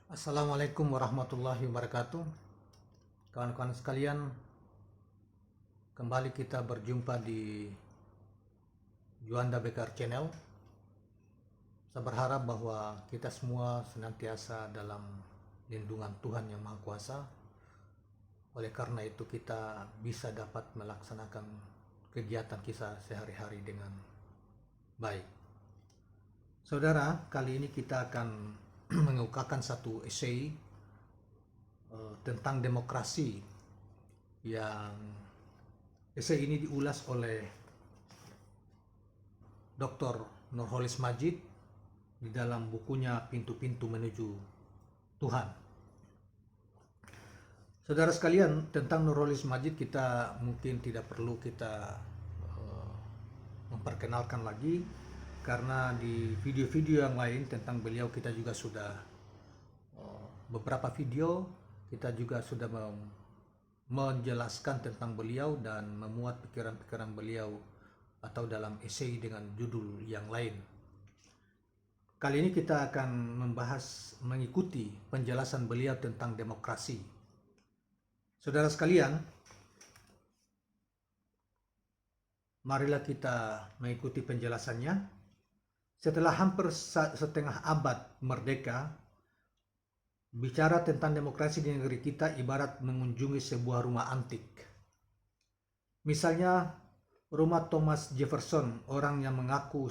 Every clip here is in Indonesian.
Assalamualaikum warahmatullahi wabarakatuh. Kawan-kawan sekalian, kembali kita berjumpa di Juanda Bekar Channel. Saya berharap bahwa kita semua senantiasa dalam lindungan Tuhan Yang Maha Kuasa. Oleh karena itu kita bisa dapat melaksanakan kegiatan kita sehari-hari dengan baik. Saudara, kali ini kita akan mengemukakan satu esai tentang demokrasi yang esai ini diulas oleh Dr. Nurholis Majid di dalam bukunya Pintu-Pintu Menuju Tuhan. Saudara sekalian, tentang Nurholis Majid kita mungkin tidak perlu kita memperkenalkan lagi, karena di video-video yang lain tentang beliau kita juga sudah beberapa video kita juga sudah menjelaskan tentang beliau dan memuat pikiran-pikiran beliau atau dalam esai dengan judul yang lain. Kali ini kita akan mengikuti penjelasan beliau tentang demokrasi. Saudara sekalian, marilah kita mengikuti penjelasannya. Setelah hampir setengah abad merdeka, bicara tentang demokrasi di negeri kita ibarat mengunjungi sebuah rumah antik. Misalnya rumah Thomas Jefferson, orang yang mengaku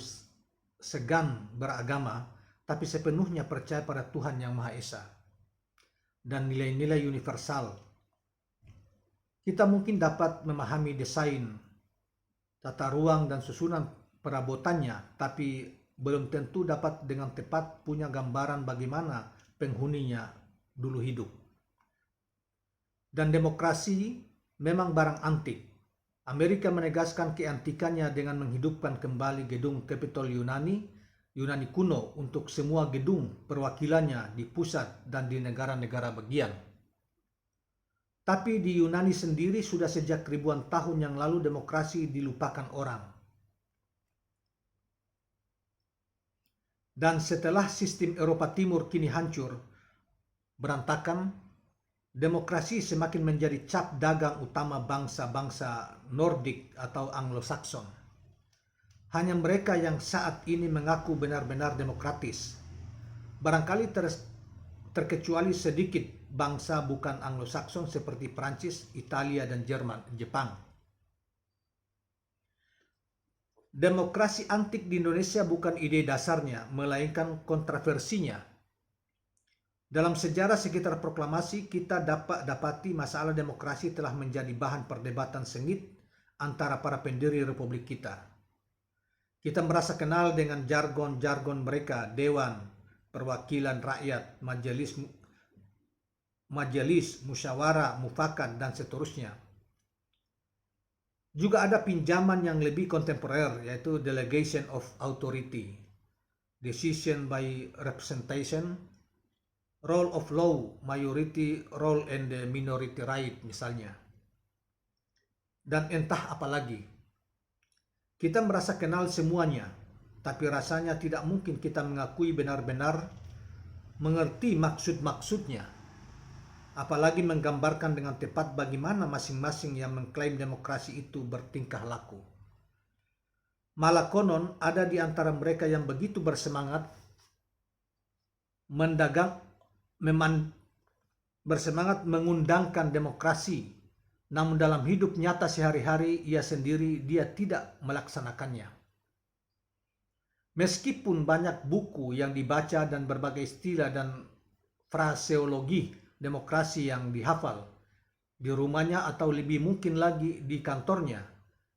segan beragama, tapi sepenuhnya percaya pada Tuhan Yang Maha Esa dan nilai-nilai universal. Kita mungkin dapat memahami desain, tata ruang dan susunan perabotannya, tapi belum tentu dapat dengan tepat punya gambaran bagaimana penghuninya dulu hidup. Dan demokrasi memang barang antik. Amerika menegaskan keantikannya dengan menghidupkan kembali gedung Capitol Yunani kuno untuk semua gedung perwakilannya di pusat dan di negara-negara bagian. Tapi di Yunani sendiri sudah sejak ribuan tahun yang lalu demokrasi dilupakan orang. Dan setelah sistem Eropa Timur kini hancur, berantakan, demokrasi semakin menjadi cap dagang utama bangsa-bangsa Nordik atau Anglo-Saxon. Hanya mereka yang saat ini mengaku benar-benar demokratis. Barangkali terkecuali sedikit bangsa bukan Anglo-Saxon seperti Prancis, Italia, dan Jepang. Demokrasi antik di Indonesia bukan ide dasarnya, melainkan kontroversinya. Dalam sejarah sekitar proklamasi, kita dapati masalah demokrasi telah menjadi bahan perdebatan sengit antara para pendiri republik kita. Kita merasa kenal dengan jargon-jargon mereka, dewan, perwakilan rakyat, majelis, musyawarah, mufakat, dan seterusnya. Juga ada pinjaman yang lebih kontemporer, yaitu delegation of authority, decision by representation, role of law, majority role and the minority right misalnya. Dan entah apa lagi. Kita merasa kenal semuanya, tapi rasanya tidak mungkin kita mengakui benar-benar mengerti maksud-maksudnya. Apalagi menggambarkan dengan tepat bagaimana masing-masing yang mengklaim demokrasi itu bertingkah laku. Malah konon ada di antara mereka yang begitu bersemangat mengundangkan demokrasi, namun dalam hidup nyata sehari-hari dia tidak melaksanakannya. Meskipun banyak buku yang dibaca dan berbagai istilah dan fraseologi demokrasi yang dihafal di rumahnya atau lebih mungkin lagi di kantornya,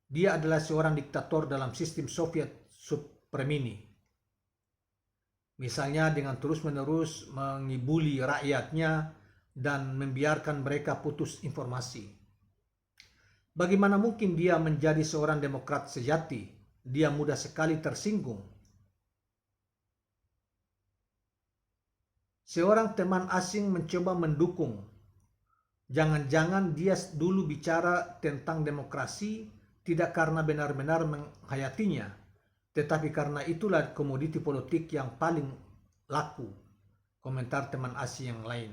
dia adalah seorang diktator dalam sistem Soviet supremini. Misalnya dengan terus-menerus mengibuli rakyatnya dan membiarkan mereka putus informasi. Bagaimana mungkin dia menjadi seorang demokrat sejati? Dia mudah sekali tersinggung. Seorang teman asing mencoba mendukung. Jangan-jangan dia dulu bicara tentang demokrasi tidak karena benar-benar menghayatinya, tetapi karena itulah komoditi politik yang paling laku Komentar teman asing yang lain.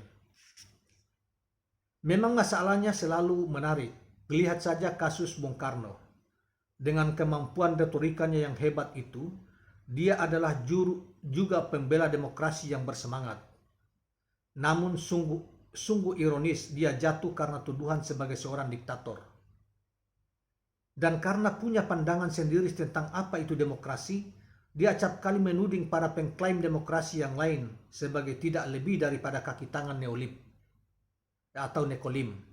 Memang masalahnya selalu menarik. Lihat saja kasus Bung Karno. Dengan kemampuan retorikanya yang hebat itu, dia adalah juga pembela demokrasi yang bersemangat. Namun sungguh ironis dia jatuh karena tuduhan sebagai seorang diktator. Dan karena punya pandangan sendiri tentang apa itu demokrasi, dia acap kali menuding para pengklaim demokrasi yang lain sebagai tidak lebih daripada kaki tangan neolib atau nekolim.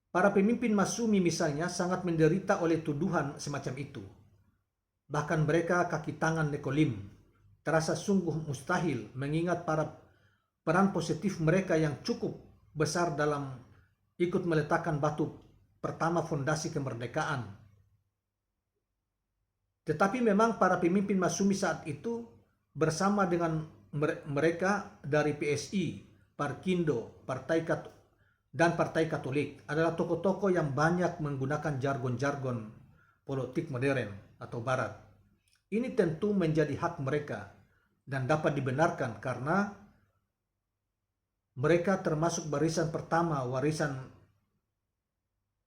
Para pemimpin Masumi misalnya sangat menderita oleh tuduhan semacam itu. Bahkan mereka kaki tangan nekolim. Terasa sungguh mustahil mengingat para peran positif mereka yang cukup besar dalam ikut meletakkan batu pertama fondasi kemerdekaan. Tetapi memang para pemimpin Masumi saat itu bersama dengan mereka dari PSI, Parkindo, dan Partai Katolik adalah tokoh-tokoh yang banyak menggunakan jargon-jargon politik modern atau barat. Ini tentu menjadi hak mereka dan dapat dibenarkan karena mereka termasuk barisan pertama warisan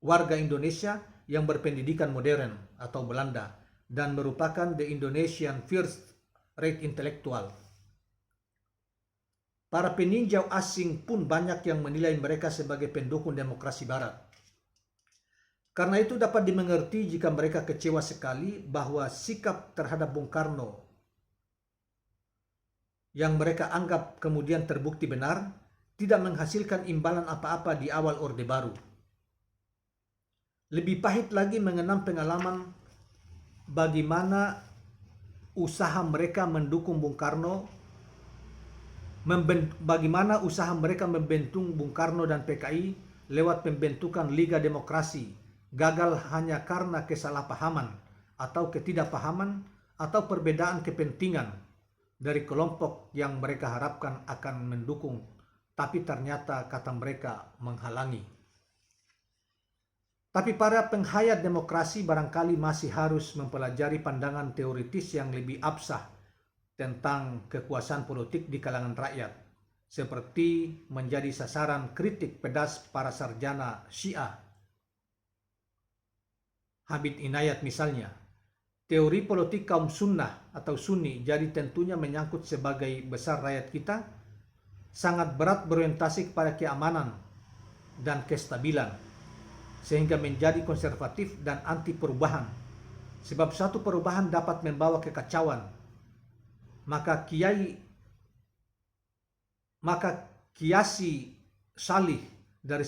warga Indonesia yang berpendidikan modern atau Belanda dan merupakan the Indonesian first rate intelektual. Para peninjau asing pun banyak yang menilai mereka sebagai pendukung demokrasi barat. Karena itu dapat dimengerti jika mereka kecewa sekali bahwa sikap terhadap Bung Karno yang mereka anggap kemudian terbukti benar tidak menghasilkan imbalan apa-apa di awal Orde Baru. Lebih pahit lagi mengenang pengalaman bagaimana usaha mereka mendukung Bung Karno, bagaimana usaha mereka membentuk Bung Karno dan PKI lewat pembentukan Liga Demokrasi gagal hanya karena kesalahpahaman atau ketidakpahaman atau perbedaan kepentingan dari kelompok yang mereka harapkan akan mendukung, tapi ternyata kata mereka menghalangi. Tapi para penghayat demokrasi barangkali masih harus mempelajari pandangan teoritis yang lebih absah tentang kekuasaan politik di kalangan rakyat, seperti menjadi sasaran kritik pedas para sarjana Syiah. Habib Inayat misalnya, teori politik kaum Sunnah atau Sunni jadi tentunya menyangkut sebagai besar rakyat kita, sangat berat berorientasi kepada keamanan dan kestabilan, sehingga menjadi konservatif dan anti perubahan, sebab satu perubahan dapat membawa kekacauan. Maka Kiai Salih dari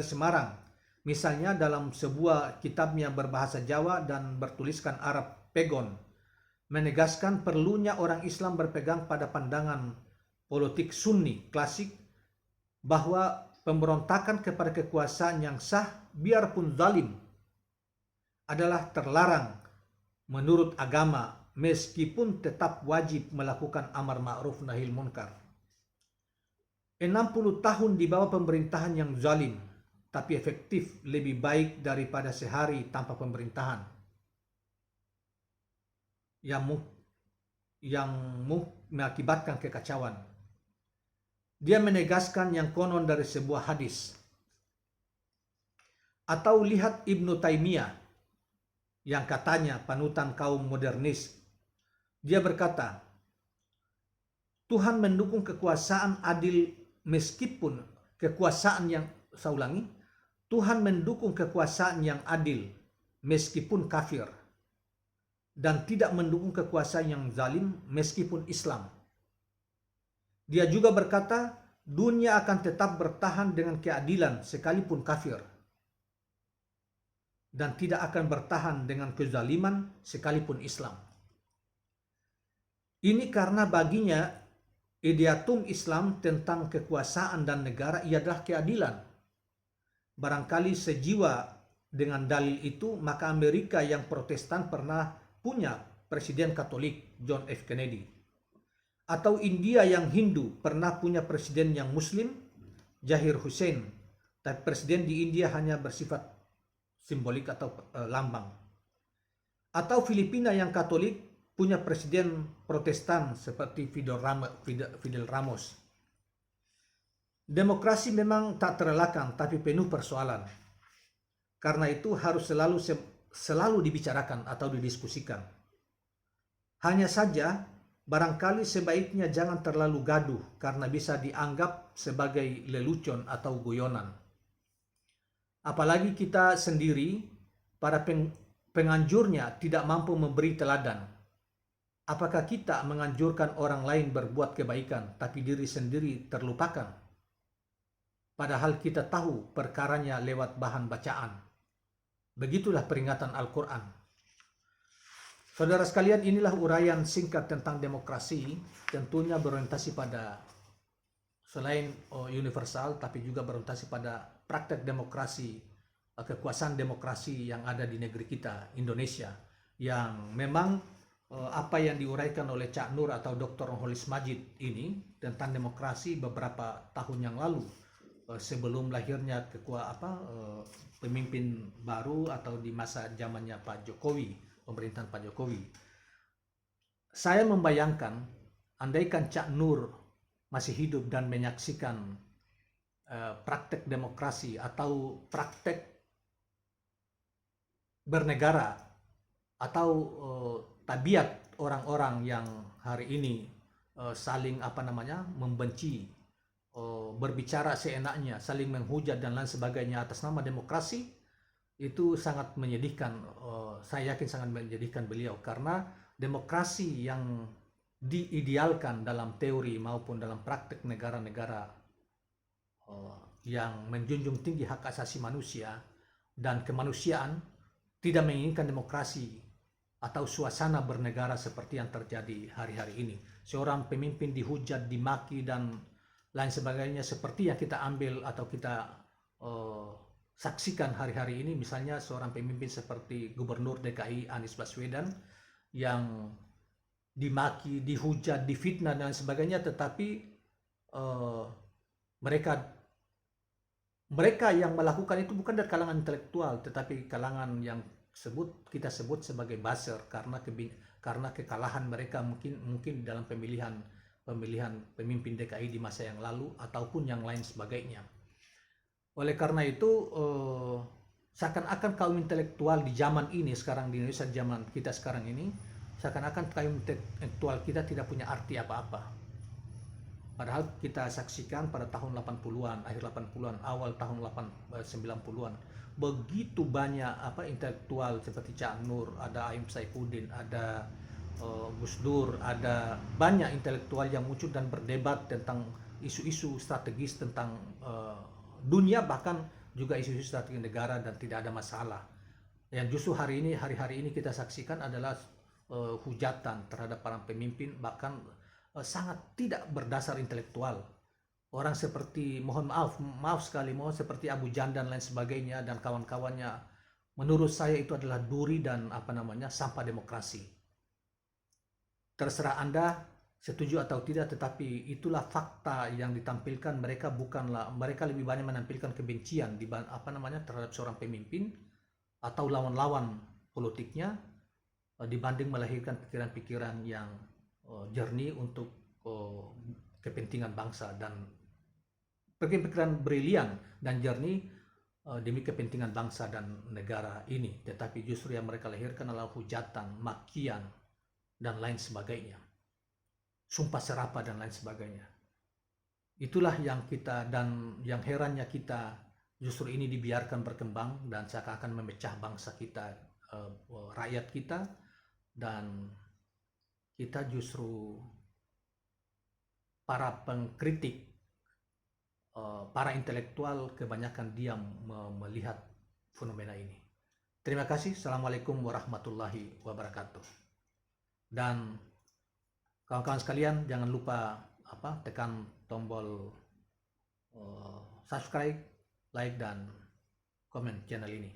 Semarang misalnya dalam sebuah kitabnya berbahasa Jawa dan bertuliskan Arab Pegon menegaskan perlunya orang Islam berpegang pada pandangan politik Sunni klasik bahwa pemberontakan kepada kekuasaan yang sah biarpun zalim adalah terlarang menurut agama, meskipun tetap wajib melakukan amar ma'ruf nahi munkar. 60 tahun di bawah pemerintahan yang zalim, tapi efektif lebih baik daripada sehari tanpa pemerintahan yang mengakibatkan kekacauan. Dia menegaskan yang konon dari sebuah hadis. Atau lihat Ibnu Taimiyah yang katanya panutan kaum modernis. Dia berkata, Tuhan mendukung kekuasaan adil meskipun Tuhan mendukung kekuasaan yang adil meskipun kafir dan tidak mendukung kekuasaan yang zalim meskipun Islam. Dia juga berkata, dunia akan tetap bertahan dengan keadilan sekalipun kafir dan tidak akan bertahan dengan kezaliman sekalipun Islam. Ini karena baginya ideatum Islam tentang kekuasaan dan negara ialah keadilan. Barangkali sejiwa dengan dalil itu, maka Amerika yang Protestan pernah punya presiden Katolik John F. Kennedy. Atau India yang Hindu pernah punya presiden yang Muslim Zahir Hussain. Tapi presiden di India hanya bersifat simbolik atau lambang. Atau Filipina yang Katolik punya presiden Protestan seperti Fidel Ramos. Demokrasi memang tak terelakkan, tapi penuh persoalan. Karena itu harus selalu dibicarakan atau didiskusikan. Hanya saja, barangkali sebaiknya jangan terlalu gaduh karena bisa dianggap sebagai lelucon atau guyonan. Apalagi kita sendiri, para penganjurnya tidak mampu memberi teladan. Apakah kita menganjurkan orang lain berbuat kebaikan, tapi diri sendiri terlupakan? Padahal kita tahu perkaranya lewat bahan bacaan. Begitulah peringatan Al-Quran. Saudara sekalian, inilah uraian singkat tentang demokrasi, tentunya berorientasi pada selain universal, tapi juga berorientasi pada praktek demokrasi, kekuasaan demokrasi yang ada di negeri kita, Indonesia, yang memang apa yang diuraikan oleh Cak Nur atau Dr. Holis Majid ini tentang demokrasi beberapa tahun yang lalu, sebelum lahirnya pemimpin baru atau di masa zamannya Pak Jokowi, pemerintahan Pak Jokowi. Saya membayangkan, andaikan Cak Nur masih hidup dan menyaksikan praktek demokrasi atau praktek bernegara atau tabiat orang-orang yang hari ini saling membenci, berbicara seenaknya, saling menghujat dan lain sebagainya atas nama demokrasi, itu sangat menyedihkan. Saya yakin sangat menyedihkan beliau, karena demokrasi yang diidealkan dalam teori maupun dalam praktek negara-negara yang menjunjung tinggi hak asasi manusia dan kemanusiaan tidak menginginkan demokrasi atau suasana bernegara seperti yang terjadi hari-hari ini. Seorang pemimpin dihujat, dimaki, dan lain sebagainya seperti yang kita ambil atau kita saksikan hari-hari ini. Misalnya seorang pemimpin seperti Gubernur DKI Anies Baswedan yang dimaki, dihujat, difitnah dan sebagainya, tetapi mereka yang melakukan itu bukan dari kalangan intelektual, tetapi kalangan yang kita sebut sebagai buzzer, karena kekalahan mereka mungkin dalam pemilihan pemimpin DKI di masa yang lalu ataupun yang lain sebagainya. Oleh karena itu, seakan-akan kaum intelektual di zaman ini sekarang, di Indonesia zaman kita sekarang ini, seakan-akan kaum intelektual kita tidak punya arti apa-apa. Padahal kita saksikan pada tahun 80-an, akhir 80-an, awal tahun 90-an, begitu banyak intelektual seperti Cak Nur, ada Aim Saifuddin, ada Gus Dur, ada banyak intelektual yang muncul dan berdebat tentang isu-isu strategis tentang dunia, bahkan juga isu-isu strategi negara, dan tidak ada masalah. Yang justru hari-hari ini kita saksikan adalah hujatan terhadap para pemimpin, bahkan sangat tidak berdasar intelektual. Orang seperti maaf sekali, seperti Abu Janda dan lain sebagainya dan kawan-kawannya, menurut saya itu adalah duri dan sampah demokrasi. Terserah Anda setuju atau tidak, tetapi itulah fakta yang ditampilkan. Mereka lebih banyak menampilkan kebencian terhadap seorang pemimpin atau lawan-lawan politiknya dibanding melahirkan pikiran-pikiran yang jernih untuk kepentingan bangsa, dan pikiran brilian dan jernih demi kepentingan bangsa dan negara ini. Tetapi justru yang mereka lahirkan adalah hujatan, makian, dan lain sebagainya, sumpah serapah dan lain sebagainya. Itulah yang yang herannya kita, justru ini dibiarkan berkembang dan seakan-akan memecah bangsa kita, rakyat kita, dan kita justru para pengkritik, para intelektual kebanyakan diam melihat fenomena ini. Terima kasih. Assalamualaikum warahmatullahi wabarakatuh. Dan kawan-kawan sekalian, jangan lupa tekan tombol subscribe, like, dan komen channel ini.